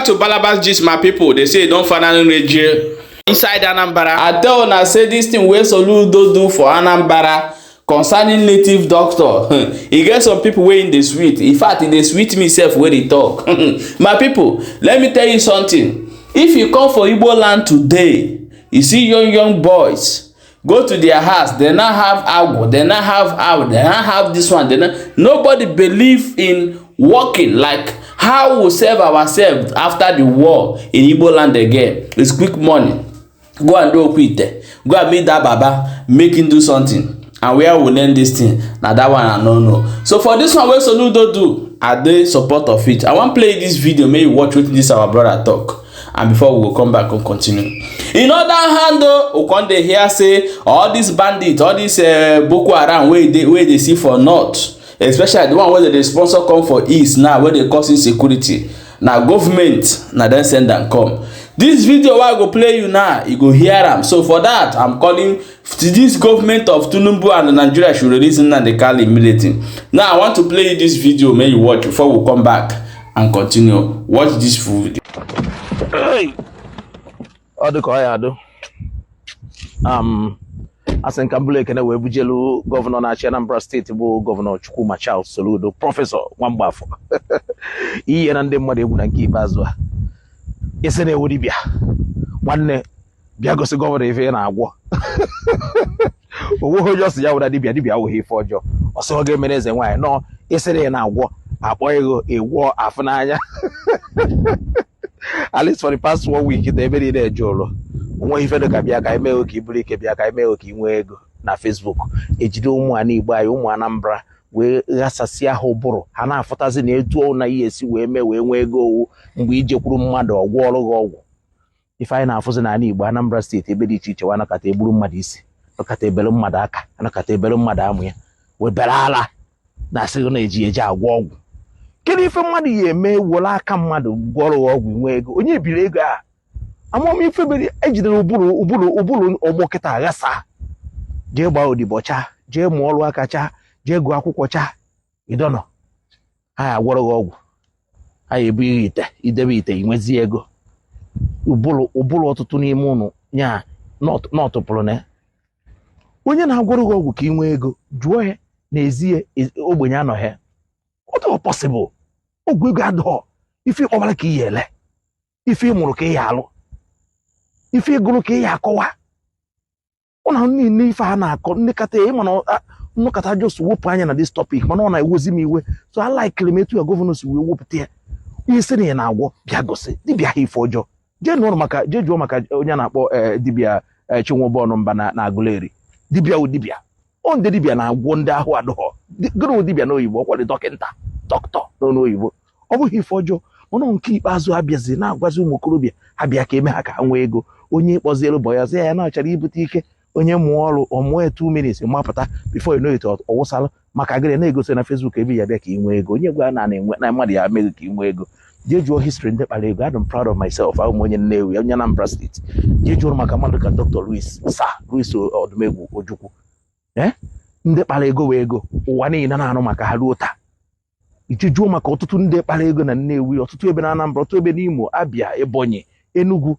back to Balabas Gist, my people. They say don't find any jail inside Anambra. I tell una say this thing wey Soludo do for Anambra concerning native doctor. E get some people wey in the sweet. In fact, in the sweet me sef wey dey talk. My people, let me tell you something. If you come for Igbo land today, you see young boys go to their house, they not have agwo, they not have agwo, they not have this one, they not. Nobody believe in working like how we save ourselves after the war in Igbo land again. It's quick money. Go and do it. Go and meet that baba, make him do something. And where we learn this thing? Now that one I don't know. So for this one, where Soludo do, are they support of it? I want to play this video, maybe watch with this our brother talk. And before we will come back and continue. In other hand, though, we can hear say all these bandits, all these Boko Haram where they see for north, especially the one where the sponsor come for east now, where they cause insecurity. Now government, now then send them come. This video I go play you now, you go hear them. So for that, I'm calling this government of Tinubu and Nigeria should release them and they call immediately. Now I want to play you this video, may you watch before we come back and continue. Watch this full video. Hey, as in Kambule kene we bujelu governor na Anambra State bu governor Chukwuma Charles Soludo professor Nwambafo. Iye na ndị mmadụ egwu na nke ikpeazụ a. Ese na ewu dibia. Nwanne bịa gosi governor ife na agwọ. Owo hojo si ya wura dibia wo ife ọjọọ. Ọsọ oge mere eze nwaanyị no ese na agwọ akpọ ego ewo afụ n'anya. At least for the past 1 week, they very day jolo. When you feel the kabia kai me oki buli kabia kai me oki nwego na Facebook. Ejide umu ani igba umu Anambra we rasasia hoboro. Hana afotazi na etu na yesi we me we nwego mgbe ije kwuru mmadụ ọgwọ ọrụ ọgwụ. Ife anyị na-afụzi na ani igba Anambra State ebe dị iche iche wana kata eburu mmadụ isi. Kata ebelu mmadụ aka, anakata ebelu mmadụ amụ ya. We berala na asị na eji agwọ ọgwụ. Kedu ife mmadụ ya eme wole aka mmadụ gwọrọ ọgwụ nwe ego onye biri ego a amụm ife bere ejidere ụbụrụ ọgbọ kịta ghasa jee gbaa odibo cha jee mụọ ọrụ aka cha jee gụọ akwụkwọ cha idono ha gwọrọ ọgwụ ha ebu ite idebe ite inwezi ego ụbụrụ ọtụtụ n'ime ụnụ nya nọtụpụrụ na onye na-agwọrọ ọgwụ ka inwe ego jụọ ya n'ezie ogbenye anọghị what is possible? Ogwe gado. If you over ki yele. If you muru ke yalo. If you gulu ke yakowa. Ona ni fa na akọ nekata e mana no kata just whoop anya na this topic. Mana ona ewozi mi we. So I like lemetu your governors we whoop there. You say na agwo bia gosi. Dibia hi fojo. Je no maka je juo maka onya na akpọ dibia chinwobo no mba na aguleri. Dibia o dibia. On the dibia na agwo ndị ahụ adọọ. Gụrụ dibia n'oyibo ọkwa dị dọkịnta doctor n'oyibo ọ bụghị ife ọjọọ ọnụ nke ikpeazụ abịazi na-agwazi ụmụ okorobịa ha bịa ka eme ha ka nwee ego onye kpọzielu bọ ya sị ya na-achara ibute ike onye mụọ ọrụ ọmụọ 2 minutes mapụta before you know it ọwụsalụ maka gịrị na-egosi na Facebook ebe ya bịa ka ị nwee ego onye gwa na-enwe na mmadụ ya meghị ka ị nwee ego jee jụọ history ndị kpara ego I'm proud of myself ahụ m onye Nnewi onye Anambra State jee jụọ maka mmadụ ka Dr. Louis Odumegwu Ojukwu ndị kpara ego wee ego ụwa niile na-anụ maka ha ruo taa ijujuo maka ọtụtụ ndị kpara ego na Nnewi ọtụtụ ebe na Anambra ọtụtụ ebe n'Imo Abia Ebonyi Enugu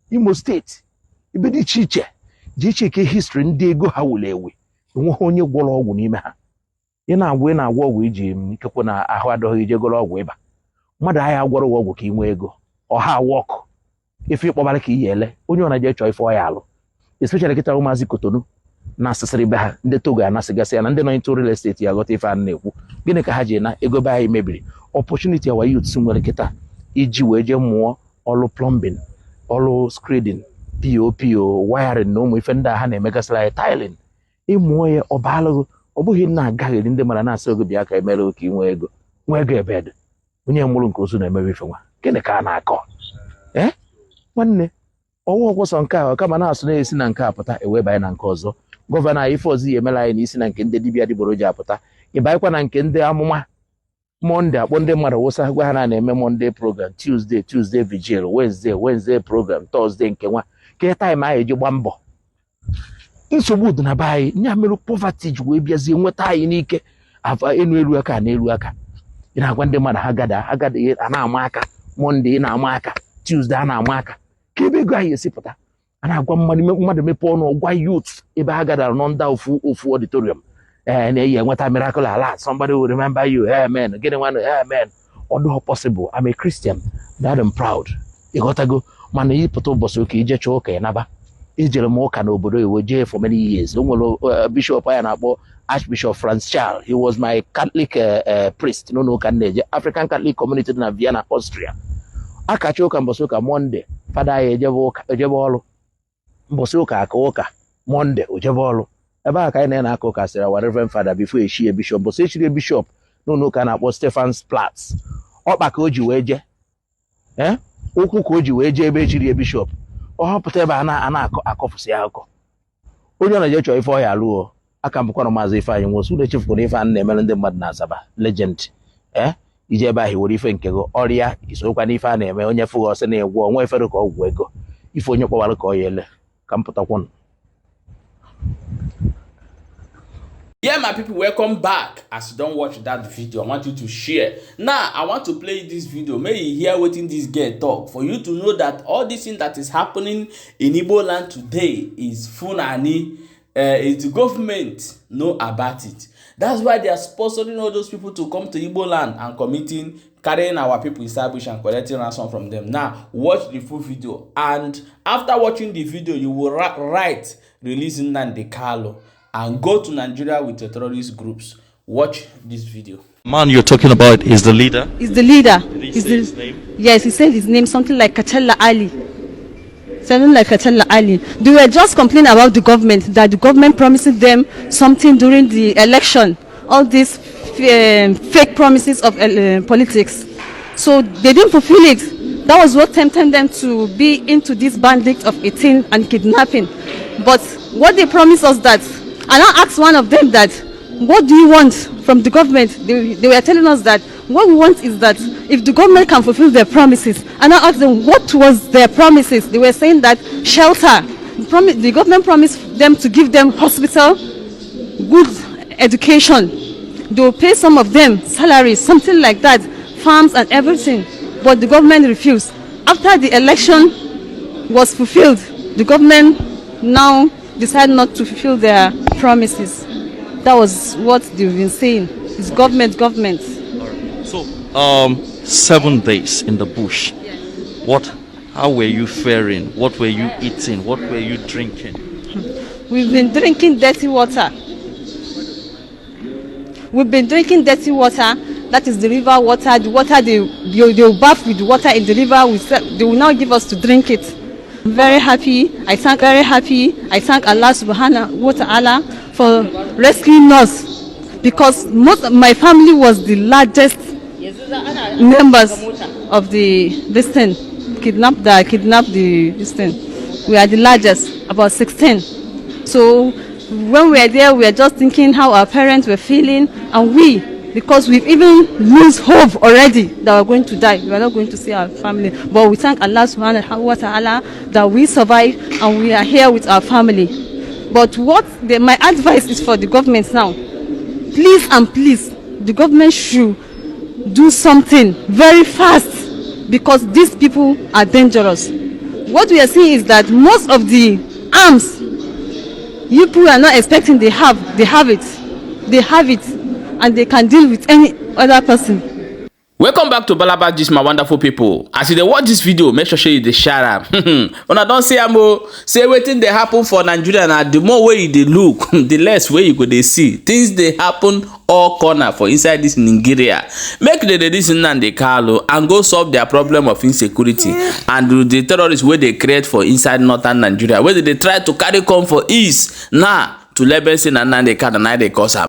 Imo steeti ebe dị iche iche ji iche ke history ndị ego ha wule ewe enweghị onye gwọrọ ọgwụ n'ime ha ị na-agwọ ọgwụ iji ikekwe na ahụ adọghị ije gọrọ ọgwụ ịba mmadụ agha gwọrọ ọgwụ ka ị nwee ego ọha wọkụ ife ịkpọbara ka iyi ele onye ọ na-eje chọọ ife ọya alụ especially kịta ụmụazị Kotonu na asịsịrị be ha ndị Togo anasịgasị ya na ndị nọ into real estate ya ghọta ife a na-ekwu gịnị ka ha ji na ego be anyị mebiri opportunity our youths nwere kịta iji wee jee mụọ ọrụ plumbing ọrụ screeding POP wiring na ụmụ ife ndị a ha na-emegasịrị anyị tiling ịmụọ ya ọbalụ ọ bụghị na agaghịrị ndị mara na-asị oge bịa ka emere oke inwe ego ebe dị onye mụrụ nke ozu na-emewe ife nwa gịnị ka a na-akọ nwanne ọwụ ọgwụsọ nke a kama na-asụ na-esi na nke a pụta eweba anyị na nke ọzọ gọvanọ anyị ife ọzọ ya emela anyị n'isi na nke ndị dibịa adịgboroja apụta ịbaịkwa na nke ndị amụma Monde akpọ ndị mmadụ wụsa gwa ha na-eme Monday program Tuesday vigil Wednesday program Thursday nke nwa ke time anyị eji gba mbọ nsogbu dị na be anyị nya mere poverty ji wee bịazie nweta anyị n'ike afa enu elu aka na elu aka ị na-agwa ndị mmadụ ha gada a na-ama aka Monday na-ama aka, Tuesday na-ama aka. Ka ebe ego ahụ esi pụta a na-agwa mmadụ mepe ọnụ gwa youth ebe ha gadara n'ọnda ofu auditorium na-eyi enweta miracle alert, somebody will remember you, amen, gịnị nwanne, amen. Ọ dịghị possible. I'm a Christian, that I'm proud. Ịghọtago, mana ịpụta ụbọchị ụka ije chọọ ụka ịnaba. Ijere m ụka n'obodo iwe jee for many years. O nwere bishop ya na-akpọ Archbishop Franz Charles. He was my Catholic priest n'ụka na-eje African Catholic Community na Vienna, Austria. Akacha ụka mbọsị ụka Monday, fada ya ejebe ọrụ. Mbọsị ụka aka ụka Monday ojebe ọrụ. Ebe a ka anyị na-aka ụka sịrị our Reverend Father before echie bishop. Mbọsị echiri bishop n'ụka na-akpọ Stephen's Platz. Ọkpa ka o ji wee je. Ụkwụ ka o ji wee je ebe echiri bishop. Ọ họpụta ebe a na-akọfụsị akụkọ. Onye na-eje chọọ ife ọhịa alụọ aka mbụkwa na maazị Ifeanyị Nwosu na-echefukwa na ife a na-emere ndị mmadụ na Asaba legend. Ije ebe ahụ were ife nke gị ọrịa isokwa n'ife a na-eme onye fụghị ọsị na-egwu onwe efere ka ọgwụ ego ife onye kpọwara ka ọ ya ele ka m pụtakwụnụ. Yeah, my people, welcome back. As you don't watch that video, I want you to share. Now, I want to play this video. May you hear what this girl talk for you to know that all this thing that is happening in Igbo land today is Funani. It's the government know about it. That's why they are sponsoring all those people to come to Igbo land and carrying our people inside bush and collecting ransom from them. Now, watch the full video. And after watching the video, you will write releasing Nnamdi Kanu and go to Nigeria with the terrorist groups. Watch this video. Man you're talking about is the leader? Is the leader. Did he say his name? Yes, he said his name, something like Katella Ali. Something like Katella Ali. They were just complaining about the government, that the government promising them something during the election. All these fake promises of politics. So they didn't fulfill it. That was what tempted them to be into this bandit of 18 and kidnapping. But what they promised us that, and I asked one of them that, what do you want from the government? They were telling us that what we want is that if the government can fulfill their promises. And I asked them what was their promises. They were saying that shelter. The government promised them to give them hospital, good education. They will pay some of them salaries, something like that, farms and everything. But the government refused. After the election was fulfilled, the government now decided not to fulfill their promises. That was what they've been saying. It's government. So, 7 days in the bush. How were you faring? What were you eating? What were you drinking? We've been drinking dirty water. That is the river water. The water they will bath with the water in the river. They will now give us to drink it. I'm very happy. I thank Allah subhanahu wa ta'ala for rescuing us, because most of my family was the largest members of this thing. Kidnapped this thing. We are the largest, about 16. So when we were there, we were just thinking how our parents were feeling, and because we've even lose hope already that we're going to die. We are not going to see our family. But we thank Allah subhanahu wa ta'ala that we survive and we are here with our family. But my advice is for the government now. Please, the government should do something very fast, because these people are dangerous. What we are seeing is that most of the arms you people are not expecting they have it. And they can deal with any other person. Welcome back to Balaba Gist, my wonderful people. As you watch this video, make sure you share am. When I don't say say wetin dey happen for Nigeria, na the more way you dey look, the less way you go dey see. Things dey happen all corner for inside this Nigeria. Make the listen Nnamdi Kanu and go solve their problem of insecurity and the terrorists wey they create for inside northern Nigeria, where they try to carry come for east now to label say Nnamdi Kanu na dey cause am.